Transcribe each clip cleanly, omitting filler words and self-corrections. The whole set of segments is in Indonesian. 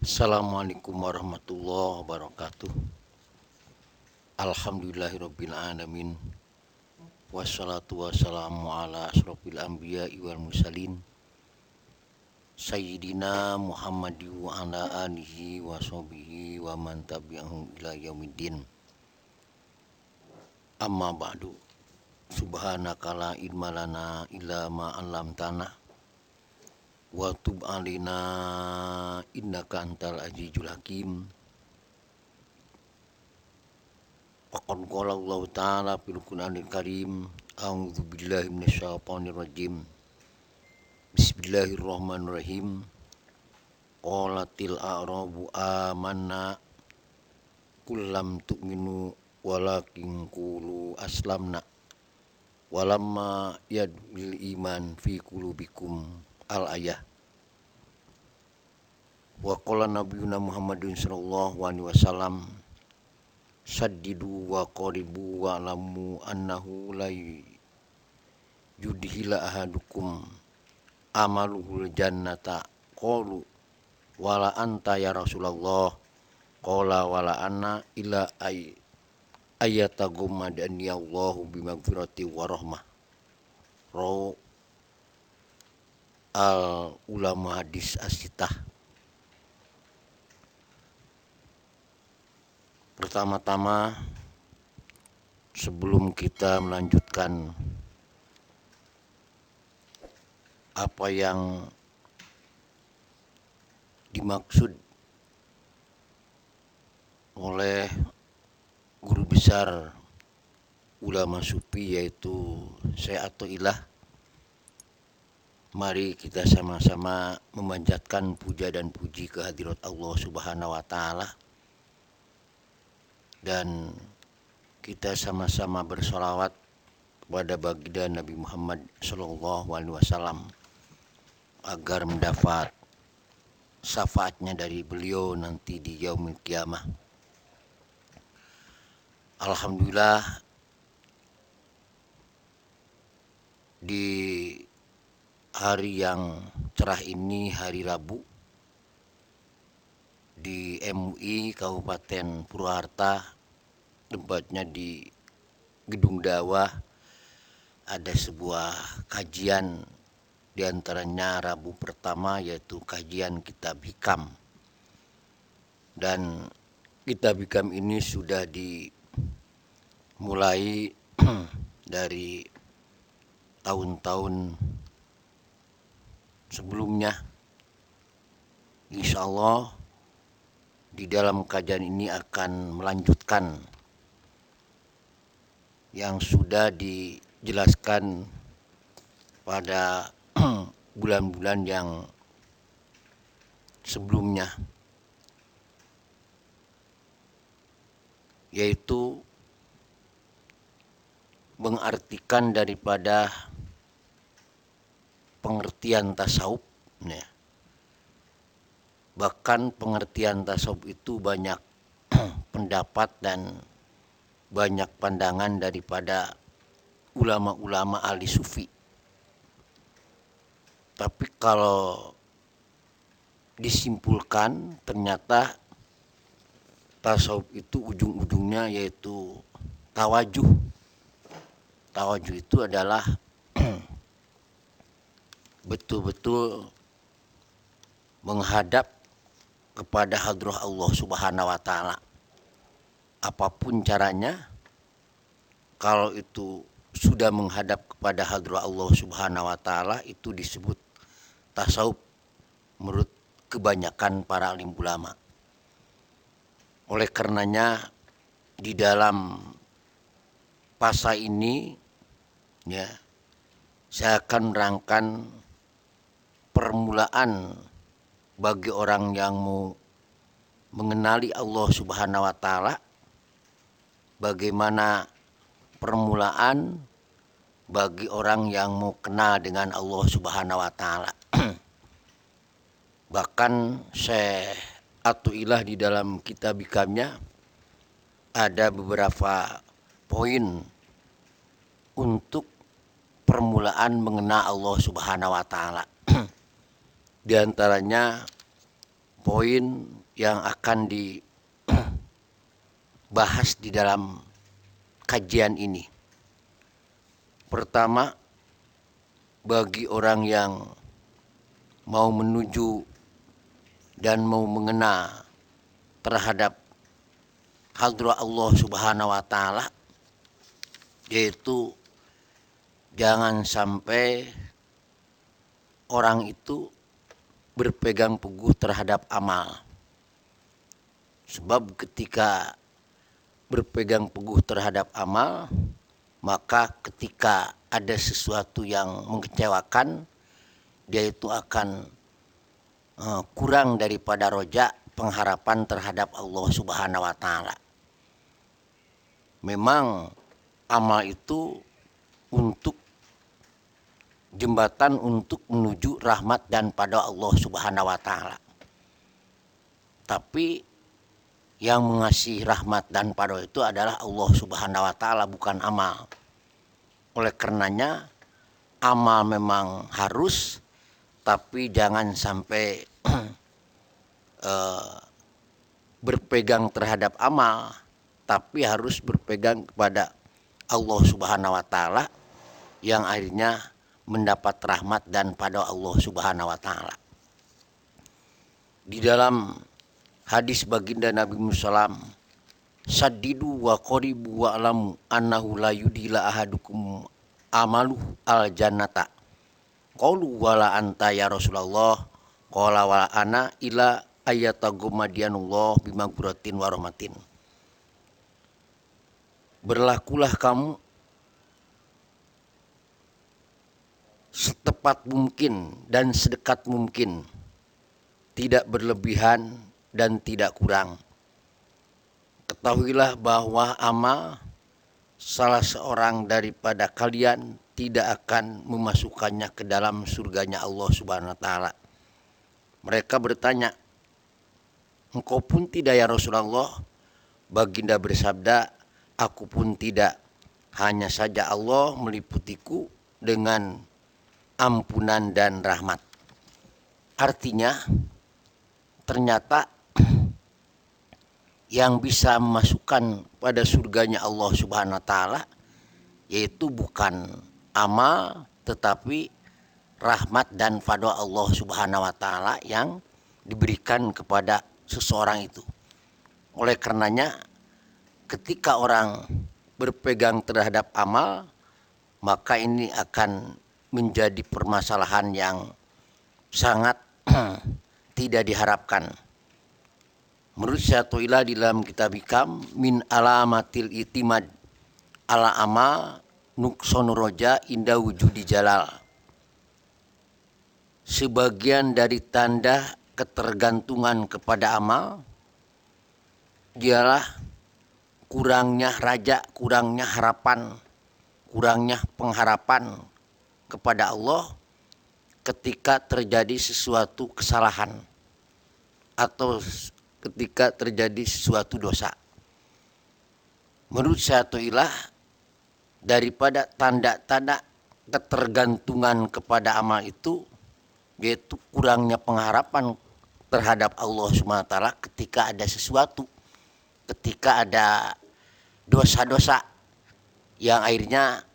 Assalamualaikum warahmatullahi wabarakatuh. Alhamdulillahirabbil alamin. Wassalatu wassalamu ala asrofil anbiya'i wal mursalin. Sayyidina Muhammadi wa ala alihi wa sahbihi wa man tabi'ahum ila yaumiddin. Amma ba'du. Subhanaka la ilma lana illa ma 'allamtana. Wa tub alina innaka antal azizul hakim. Faqad qala Allah ta'ala fil Qur'anil Karim, a'udzu billahi minasyaitonir rajim. Bismillahirrahmanirrahim. Qalatil a'rabu amanna qul lam tu'minu walakin qulu aslamna walamma yadkhulul iman fi qulubikum al-ayah. Wa qala nabiyuna Muhammadun sallallahu alaihi wasallam, saddidu wa qaribu wa lamu annahu la yudhila ahadukum amaluhul jannata. Qalu wala anta ya Rasulullah. Qala wala anna ila ayatagummadani Allahu bimagfirati wa rahmah. Raw al ulama hadis asitah. Pertama-tama, sebelum kita melanjutkan apa yang dimaksud oleh guru besar ulama sufi yaitu Syekh Athaillah, mari kita sama-sama memanjatkan puja dan puji kehadirat Allah Subhanahu wa taala, dan kita sama-sama bersolawat kepada baginda Nabi Muhammad sallallahu alaihi wasallam agar mendapat syafaatnya dari beliau nanti di yaumil qiyamah. Alhamdulillah, di hari yang cerah ini, hari Rabu, di MUI Kabupaten Purwakarta, tempatnya di Gedung Dakwah, ada sebuah kajian, diantaranya Rabu pertama yaitu kajian kitab Hikam. Dan kitab Hikam ini sudah dimulai dari tahun-tahun sebelumnya. Insya Allah di dalam kajian ini akan melanjutkan yang sudah dijelaskan pada bulan-bulan yang sebelumnya, yaitu mengartikan daripada pengertian tasawuf. Bahkan pengertian tasawuf itu banyak pendapat dan banyak pandangan daripada ulama-ulama ahli sufi. Tapi kalau disimpulkan, ternyata tasawuf itu ujung-ujungnya yaitu tawajuh. Tawajuh itu adalah betul-betul menghadap kepada hadrah Allah Subhanahu wa taala. Apapun caranya, kalau itu sudah menghadap kepada hadrah Allah Subhanahu wa taala, itu disebut tasawuf menurut kebanyakan para alim ulama. Oleh karenanya, di dalam fasa ini ya, saya akan merangkan permulaan bagi orang yang mau mengenali Allah Subhanahu wa taala, bagaimana permulaan bagi orang yang mau kenal dengan Allah Subhanahu wa taala. Bahkan Syekh Athaillah di dalam kitab Hikamnya ada beberapa poin untuk permulaan mengenal Allah Subhanahu wa taala. Di antaranya poin yang akan dibahas di dalam kajian ini. Pertama, bagi orang yang mau menuju dan mau mengena terhadap hadrat Allah Subhanahu wa taala, yaitu jangan sampai orang itu berpegang teguh terhadap amal. Sebab ketika berpegang teguh terhadap amal, maka ketika ada sesuatu yang mengecewakan, dia itu akan kurang daripada roja pengharapan terhadap Allah Subhanahu wa taala. Memang amal itu untuk jembatan untuk menuju rahmat dan pada Allah Subhanahu wa taala. Tapi yang mengasihi rahmat dan pada itu adalah Allah Subhanahu wa taala, bukan amal. Oleh karenanya amal memang harus, tapi jangan sampai berpegang terhadap amal, tapi harus berpegang kepada Allah Subhanahu wa taala yang akhirnya mendapat rahmat dan pada Allah Subhanahu wa taala. Di dalam hadis baginda Nabi Muhammad, saddidu wa qaribu wa alamu annahu la yudila ahadukum amalu al jannata. Qalu wala anta ya Rasulullah, qala wala ana ila ayatagumadianullah bimagfiratin wa rahmatin. Berlakulah kamu setepat mungkin dan sedekat mungkin, tidak berlebihan dan tidak kurang. Ketahuilah bahwa amal salah seorang daripada kalian tidak akan memasukkannya ke dalam surganya Allah Subhanahu wa taala. Mereka bertanya, engkau pun tidak ya Rasulullah? Baginda bersabda, aku pun tidak. Hanya saja Allah meliputiku dengan ampunan dan rahmat. Artinya, ternyata yang bisa memasukkan pada surganya Allah Subhanahu wa taala yaitu bukan amal, tetapi rahmat dan fadl Allah Subhanahu wa taala yang diberikan kepada seseorang itu. Oleh karenanya ketika orang berpegang terhadap amal, maka ini akan menjadi permasalahan yang sangat tidak diharapkan. Menurut Syatu'ilah di dalam kitab Hikam, min alamatil itimad ala amal nuksonu roja inda wujudi jalal. Sebagian dari tanda ketergantungan kepada amal dialah kurangnya raja, kurangnya harapan, kurangnya pengharapan kepada Allah ketika terjadi sesuatu kesalahan atau ketika terjadi sesuatu dosa. Menurut Syatu'ilah, daripada tanda-tanda ketergantungan kepada amal itu yaitu kurangnya pengharapan terhadap Allah SWT ketika ada sesuatu, ketika ada dosa-dosa yang akhirnya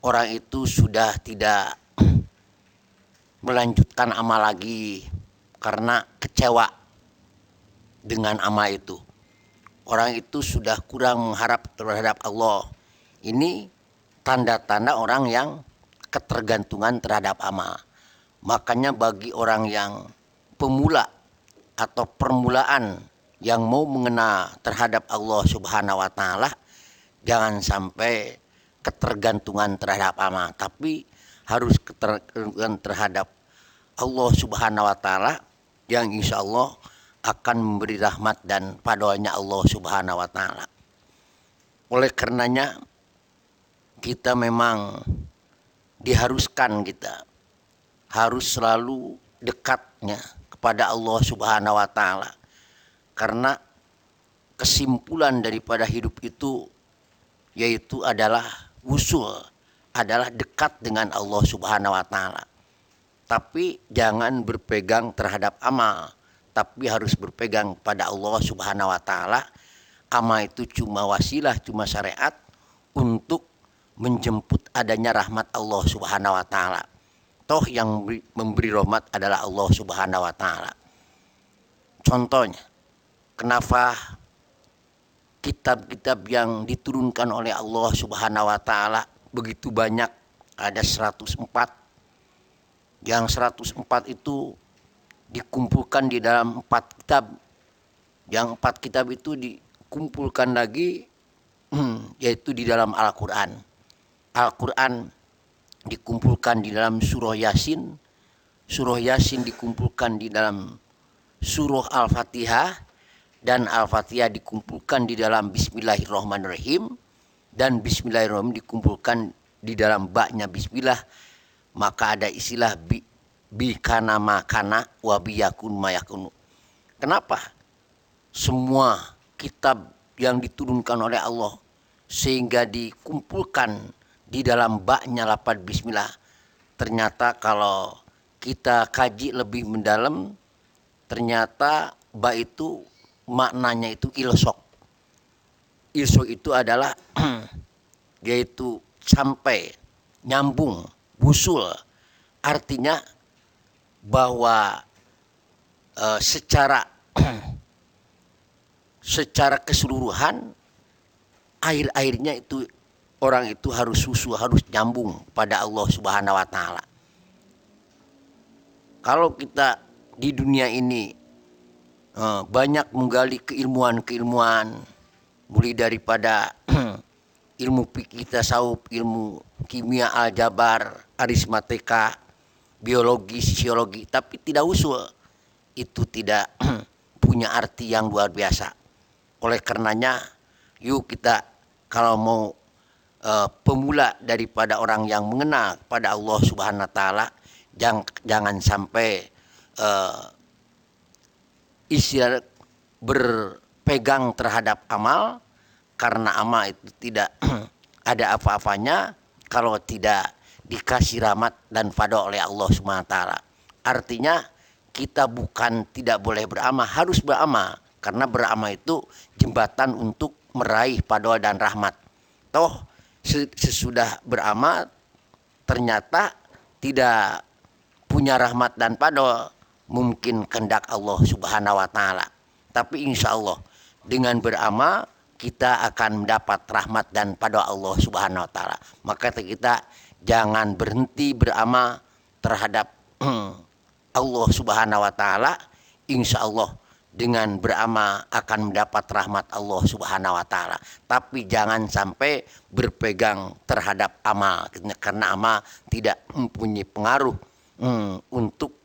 orang itu sudah tidak melanjutkan amal lagi karena kecewa dengan amal itu. Orang itu sudah kurang mengharap terhadap Allah. Ini tanda-tanda orang yang ketergantungan terhadap amal. Makanya bagi orang yang pemula atau permulaan yang mau mengena terhadap Allah Subhanahu wa taala, jangan sampai ketergantungan terhadap amal, tapi harus ketergantungan terhadap Allah Subhanahu wa taala yang insya Allah akan memberi rahmat dan padanya Allah Subhanahu wa taala. Oleh karenanya kita memang diharuskan, kita harus selalu dekatnya kepada Allah Subhanahu wa taala. Karena kesimpulan daripada hidup itu yaitu adalah wusul, adalah dekat dengan Allah Subhanahu wa taala. Tapi jangan berpegang terhadap amal, tapi harus berpegang pada Allah Subhanahu wa taala. Amal itu cuma wasilah, cuma syariat untuk menjemput adanya rahmat Allah Subhanahu wa taala. Toh yang memberi rahmat adalah Allah Subhanahu wa taala. Contohnya, kenapa kitab-kitab yang diturunkan oleh Allah Subhanahu wa taala begitu banyak, ada 104. Yang 104 itu dikumpulkan di dalam 4 kitab. Yang 4 kitab itu dikumpulkan lagi yaitu di dalam Al-Quran. Al-Quran dikumpulkan di dalam surah Yasin. Surah Yasin dikumpulkan di dalam surah Al-Fatihah. Dan Al-Fatihah dikumpulkan di dalam Bismillahirrahmanirrahim. Dan Bismillahirrahmanirrahim dikumpulkan di dalam baknya Bismillah. Maka ada istilah bi kana makana wa bi yakun mayakunu. Kenapa semua kitab yang diturunkan oleh Allah sehingga dikumpulkan di dalam baknya lafaz bismillah? Ternyata kalau kita kaji lebih mendalam, ternyata ba itu maknanya itu ilsok. Ilsok itu adalah yaitu sampai, nyambung, wusul. Artinya bahwa secara keseluruhan air-airnya itu orang itu harus susu, harus nyambung pada Allah Subhanahu wa taala. Kalau kita di dunia ini banyak menggali keilmuan, mulai daripada ilmu fikih, tasawuf, ilmu kimia, aljabar, aritmatika, biologi, sosiologi, tapi tidak usul, itu tidak punya arti yang luar biasa. Oleh karenanya, yuk kita kalau mau pemula daripada orang yang mengenal pada Allah Subhanahu wa taala, jangan sampai istilah berpegang terhadap amal, karena amal itu tidak ada apa-apanya kalau tidak dikasih rahmat dan fadl oleh Allah Subhanahu wa taala. Artinya kita bukan tidak boleh beramal, harus beramal, karena beramal itu jembatan untuk meraih fadl dan rahmat. Toh sesudah beramal ternyata tidak punya rahmat dan fadl, mungkin kehendak Allah Subhanahu wa taala. Tapi insya Allah dengan beramal kita akan mendapat rahmat dan fadl Allah Subhanahu wa taala. Maka kita jangan berhenti beramal terhadap Allah Subhanahu wa taala. Insya Allah dengan beramal akan mendapat rahmat Allah Subhanahu wa taala. Tapi jangan sampai berpegang terhadap amal, karena amal tidak mempunyai pengaruh untuk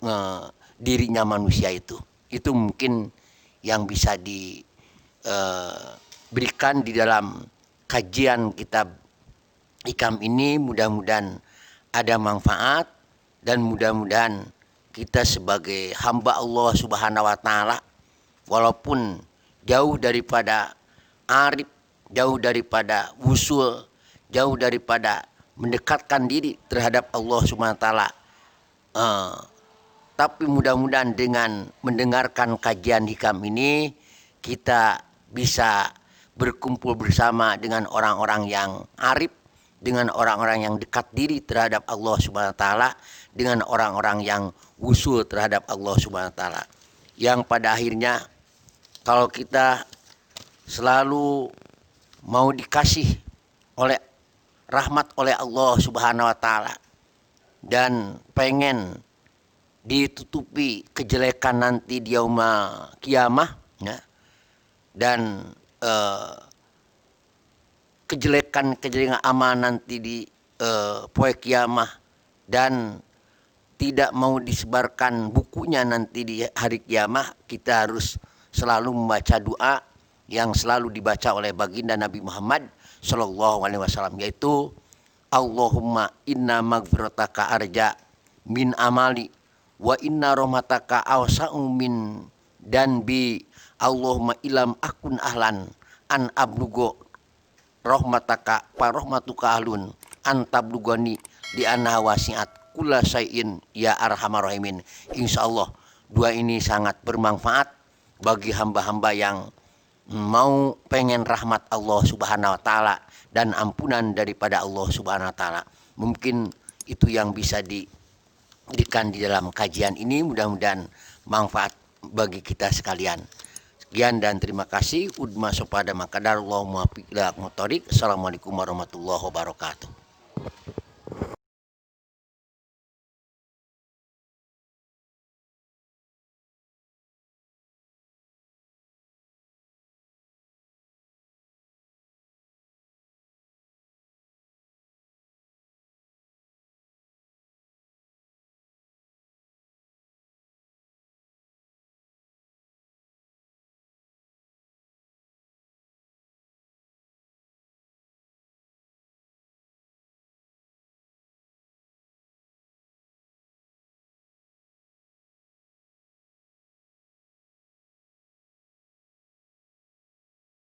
dirinya manusia itu. Itu mungkin yang bisa diberikan di dalam kajian kitab Hikam ini. Mudah-mudahan ada manfaat, dan mudah-mudahan kita sebagai hamba Allah Subhanahu wa taala, walaupun jauh daripada arif, jauh daripada wusul, jauh daripada mendekatkan diri terhadap Allah Subhanahu wa taala, tapi mudah-mudahan dengan mendengarkan kajian hikam ini kita bisa berkumpul bersama dengan orang-orang yang arif, dengan orang-orang yang dekat diri terhadap Allah Subhanahu wa taala, dengan orang-orang yang wusul terhadap Allah Subhanahu wa taala. Yang pada akhirnya kalau kita selalu mau dikasih oleh rahmat oleh Allah Subhanahu wa taala dan pengen ditutupi kejelekan nanti di yaumul kiamah, ya, dan kejelekan amal nanti di poe kiamah, dan tidak mau disebarkan bukunya nanti di hari kiamah, kita harus selalu membaca doa yang selalu dibaca oleh baginda Nabi Muhammad sallallahu alaihi wasallam, yaitu Allahumma inna maghfirataka arja min amali wa inna rahmataka awsa'u min dan bi Allahumma ilam akun ahlan an ablugo rahmataka fa rahmatuka ahlun an tablugani di anna wasi'at kulla syai'in ya arhamar rahimin. Insyaallah Dua ini sangat bermanfaat bagi hamba-hamba yang mau pengen rahmat Allah Subhanahu wa taala dan ampunan daripada Allah Subhanahu wa taala. Mungkin itu yang bisa diberikan di dalam kajian ini, mudah-mudahan manfaat bagi kita sekalian. Sekian dan terima kasih. Udma sopada makadarullah muwaffiq ila aqwamit thoriq. Assalamualaikum warahmatullahi wabarakatuh.